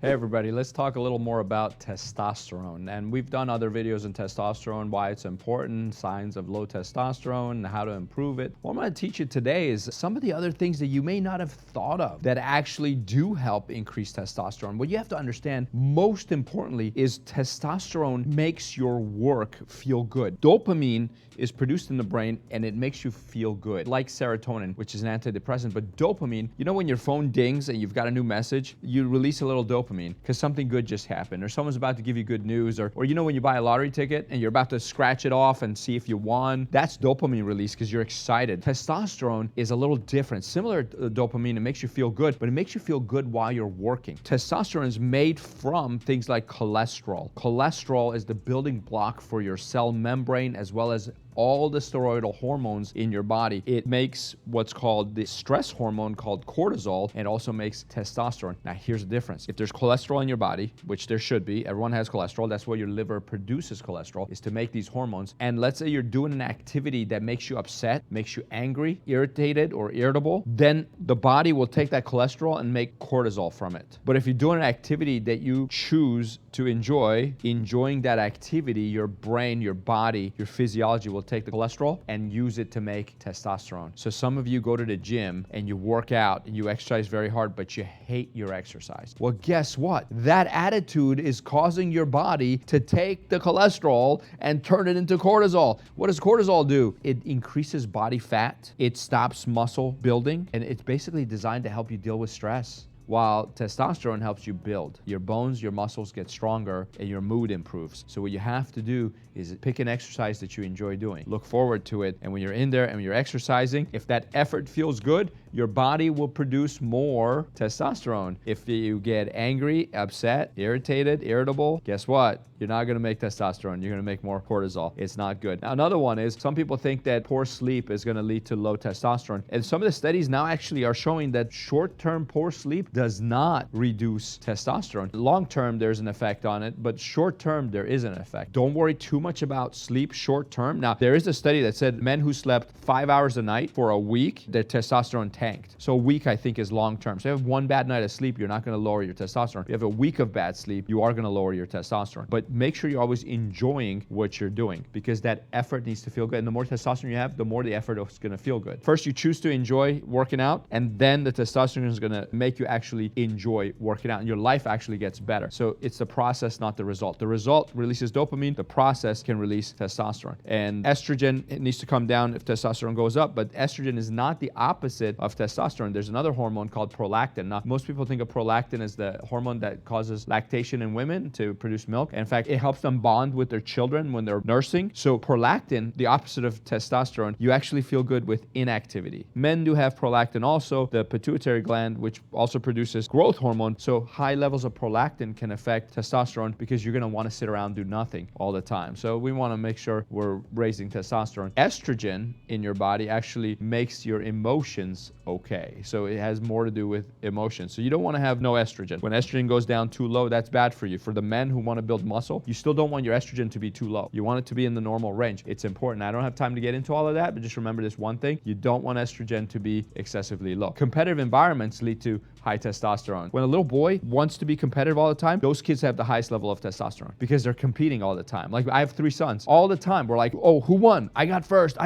Hey everybody, let's talk a little more about testosterone. And we've done other videos on testosterone, why it's important, signs of low testosterone, and how to improve it. What I'm going to teach you today is some of the other things that you may not have thought of that actually do help increase testosterone. What you have to understand, most importantly, is testosterone makes your work feel good. Dopamine is produced in the brain and it makes you feel good, like serotonin, which is an antidepressant. But dopamine, you know when your phone dings and you've got a new message, you release a little dopamine because something good just happened, or someone's about to give you good news, or you know when you buy a lottery ticket and you're about to scratch it off and see if you won, that's dopamine release because you're excited. Testosterone is a little different. Similar to dopamine, it makes you feel good, but it makes you feel good while you're working. Testosterone is made from things like cholesterol. Cholesterol is the building block for your cell membrane as well as all the steroidal hormones in your body. It makes what's called the stress hormone called cortisol, and also makes testosterone. Now here's the difference. If there's cholesterol in your body, which there should be, everyone has cholesterol, that's why your liver produces cholesterol, is to make these hormones. And let's say you're doing an activity that makes you upset, makes you angry, irritated, or irritable, then the body will take that cholesterol and make cortisol from it. But if you're doing an activity that you choose to enjoying that activity, your brain, your body, your physiology will take the cholesterol and use it to make testosterone. So some of you go to the gym and you work out and you exercise very hard, but you hate your exercise. Well, guess what? That attitude is causing your body to take the cholesterol and turn it into cortisol. What does cortisol do? It increases body fat, it stops muscle building, and it's basically designed to help you deal with stress. While testosterone helps you build. Your bones, your muscles get stronger, and your mood improves. So what you have to do is pick an exercise that you enjoy doing. Look forward to it, and when you're in there and you're exercising, if that effort feels good, your body will produce more testosterone. If you get angry, upset, irritated, irritable, guess what? You're not gonna make testosterone, you're gonna make more cortisol. It's not good. Now, another one is some people think that poor sleep is gonna lead to low testosterone. And some of the studies now actually are showing that short-term poor sleep does not reduce testosterone. Long-term, there's an effect on it, but short-term, there is an effect. Don't worry too much about sleep short-term. Now, there is a study that said men who slept 5 hours a night for a week, their testosterone tanked. So a week, I think, is long-term. So if you have one bad night of sleep, you're not gonna lower your testosterone. If you have a week of bad sleep, you are gonna lower your testosterone. But make sure you're always enjoying what you're doing because that effort needs to feel good. And the more testosterone you have, the more the effort is gonna feel good. First, you choose to enjoy working out, and then the testosterone is gonna make you actually enjoy working out, and your life actually gets better. So it's the process, not the result. The result releases dopamine, the process can release testosterone. And estrogen, it needs to come down if testosterone goes up, but estrogen is not the opposite of testosterone. There's another hormone called prolactin. Now, most people think of prolactin as the hormone that causes lactation in women to produce milk. And in fact, it helps them bond with their children when they're nursing. So prolactin, the opposite of testosterone, you actually feel good with inactivity. Men do have prolactin also, the pituitary gland, which also produces growth hormone. So high levels of prolactin can affect testosterone because you're gonna wanna sit around and do nothing all the time. So we wanna make sure we're raising testosterone. Estrogen in your body actually makes your emotions okay. So it has more to do with emotions. So you don't wanna have no estrogen. When estrogen goes down too low, that's bad for you. For the men who wanna build muscle, you still don't want your estrogen to be too low. You want it to be in the normal range. It's important. I don't have time to get into all of that, but just remember this one thing. You don't want estrogen to be excessively low. Competitive environments lead to high testosterone. When a little boy wants to be competitive all the time, those kids have the highest level of testosterone because they're competing all the time. Like I have 3 sons. All the time we're like, oh, who won? I got first.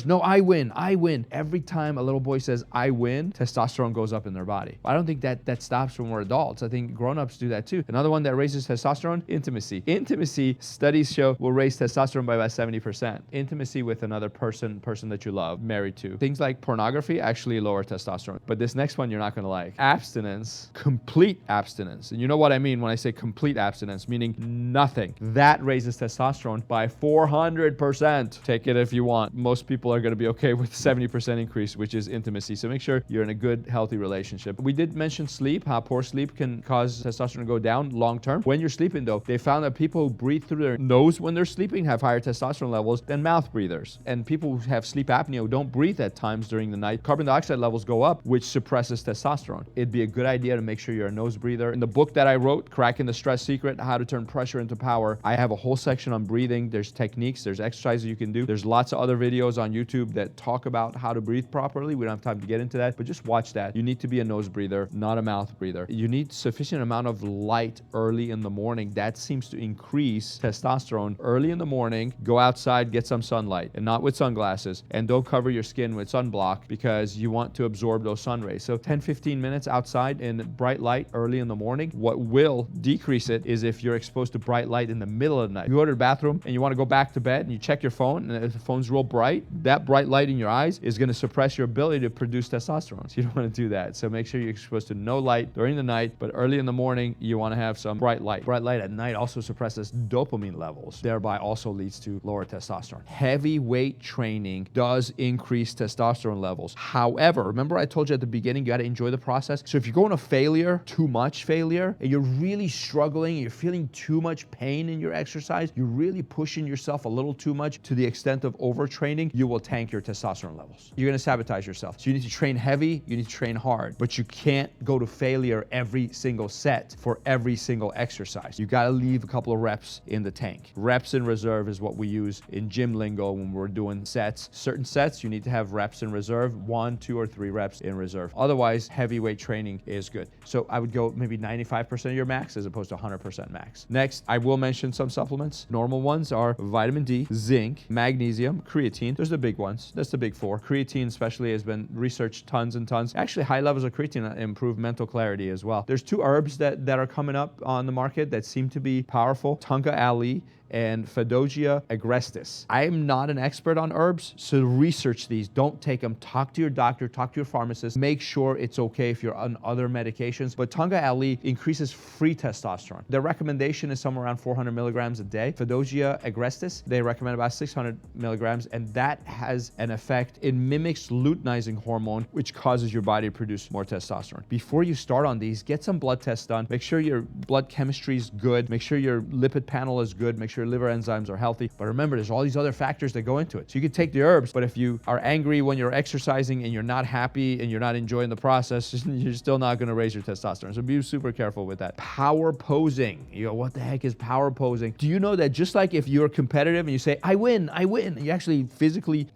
No, I win. Every time a little boy says, I win, testosterone goes up in their body. I don't think that stops when we're adults. I think grown-ups do that too. Another one that raises testosterone, intimacy. Intimacy, studies show, will raise testosterone by about 70%. Intimacy with another person that you love, married to. Things like pornography actually lower testosterone. But this next one you're not gonna like. Abstinence, complete abstinence. And you know what I mean when I say complete abstinence, meaning nothing. That raises testosterone by 400%. Take it if you want. Most people are gonna be okay with 70% increase, which is intimacy. So make sure you're in a good, healthy relationship. We did mention sleep, how poor sleep can cause testosterone to go down long-term. When you're sleeping though, they found that people who breathe through their nose when they're sleeping have higher testosterone levels than mouth breathers. And people who have sleep apnea who don't breathe at times during the night, carbon dioxide levels go up, which suppresses testosterone. It'd be a good idea to make sure you're a nose breather. In the book that I wrote, Cracking the Stress Secret, How to Turn Pressure into Power, I have a whole section on breathing. There's techniques, there's exercises you can do. There's lots of other videos on YouTube that talk about how to breathe properly. We don't have time to get into into that, but just watch that. You need to be a nose breather, not a mouth breather. You need sufficient amount of light early in the morning. That seems to increase testosterone early in the morning. Go outside, get some sunlight, and not with sunglasses, and don't cover your skin with sunblock because you want to absorb those sun rays. So 10-15 minutes outside in bright light early in the morning. What will decrease it is if you're exposed to bright light in the middle of the night. You go to the bathroom and you want to go back to bed and you check your phone, and if the phone's real bright, that bright light in your eyes is going to suppress your ability to produce testosterone. So you don't want to do that. So make sure you're exposed to no light during the night, but early in the morning, you want to have some bright light. Bright light at night also suppresses dopamine levels, thereby also leads to lower testosterone. Heavy weight training does increase testosterone levels. However, remember I told you at the beginning, you got to enjoy the process. So if you're going to failure, too much failure, and you're really struggling, and you're feeling too much pain in your exercise, you're really pushing yourself a little too much to the extent of overtraining, you will tank your testosterone levels. You're going to sabotage yourself. So you need to train heavy, you need to train hard, but you can't go to failure every single set for every single exercise. You got to leave a couple of reps in the tank. Reps in reserve is what we use in gym lingo when we're doing sets. Certain sets, you need to have reps in reserve, 1, 2, or 3 reps in reserve. Otherwise, heavyweight training is good. So I would go maybe 95% of your max as opposed to 100% max. Next, I will mention some supplements. Normal ones are vitamin D, zinc, magnesium, creatine. There's the big ones. That's the big 4. Creatine especially has been researched tons and tons. Actually, high levels of creatine improve mental clarity as well. There's 2 herbs that are coming up on the market that seem to be powerful. Tonka Ali and Fedogia agrestis. I'm not an expert on herbs, so research these. Don't take them. Talk to your doctor, talk to your pharmacist. Make sure it's okay if you're on other medications. But Tonga Ali increases free testosterone. The recommendation is somewhere around 400 milligrams a day. Fedogia agrestis, they recommend about 600 milligrams, and that has an effect. It mimics luteinizing hormone, which causes your body to produce more testosterone. Before you start on these, get some blood tests done. Make sure your blood chemistry is good. Make sure your lipid panel is good. Make sure your liver enzymes are healthy. But remember, there's all these other factors that go into it. So you could take the herbs, but if you are angry when you're exercising and you're not happy and you're not enjoying the process, you're still not going to raise your testosterone. So be super careful with that. Power posing. You go, what the heck is power posing? Do you know that just like if you're competitive and you say, I win, and you actually physically,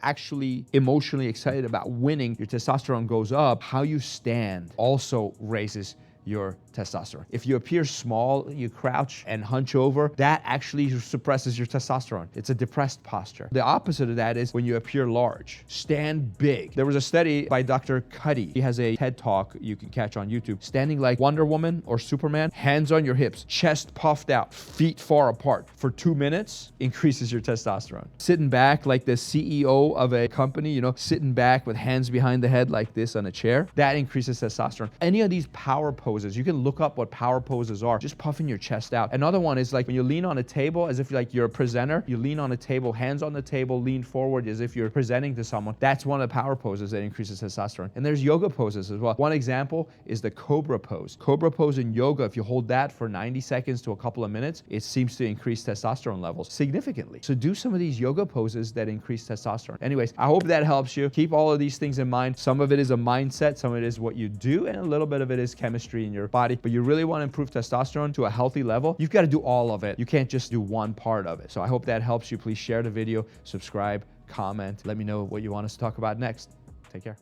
emotionally excited about winning, your testosterone goes up. How you stand also raises your testosterone. If you appear small, you crouch and hunch over, that actually suppresses your testosterone. It's a depressed posture. The opposite of that is when you appear large. Stand big. There was a study by Dr. Cuddy. He has a TED Talk you can catch on YouTube. Standing like Wonder Woman or Superman, hands on your hips, chest puffed out, feet far apart for 2 minutes increases your testosterone. Sitting back like the CEO of a company, sitting back with hands behind the head like this on a chair, that increases testosterone. Any of these power poses, you can look up what power poses are, just puffing your chest out. Another one is like when you lean on a table as if like you're a presenter, you lean on a table, hands on the table, lean forward as if you're presenting to someone. That's one of the power poses that increases testosterone. And there's yoga poses as well. One example is the cobra pose. Cobra pose in yoga, if you hold that for 90 seconds to a couple of minutes, it seems to increase testosterone levels significantly. So do some of these yoga poses that increase testosterone. Anyways, I hope that helps you. Keep all of these things in mind. Some of it is a mindset, some of it is what you do, and a little bit of it is chemistry in your body. But you really want to improve testosterone to a healthy level, you've got to do all of it. You can't just do one part of it. So I hope that helps you. Please share the video, subscribe, comment. Let me know what you want us to talk about next. Take care.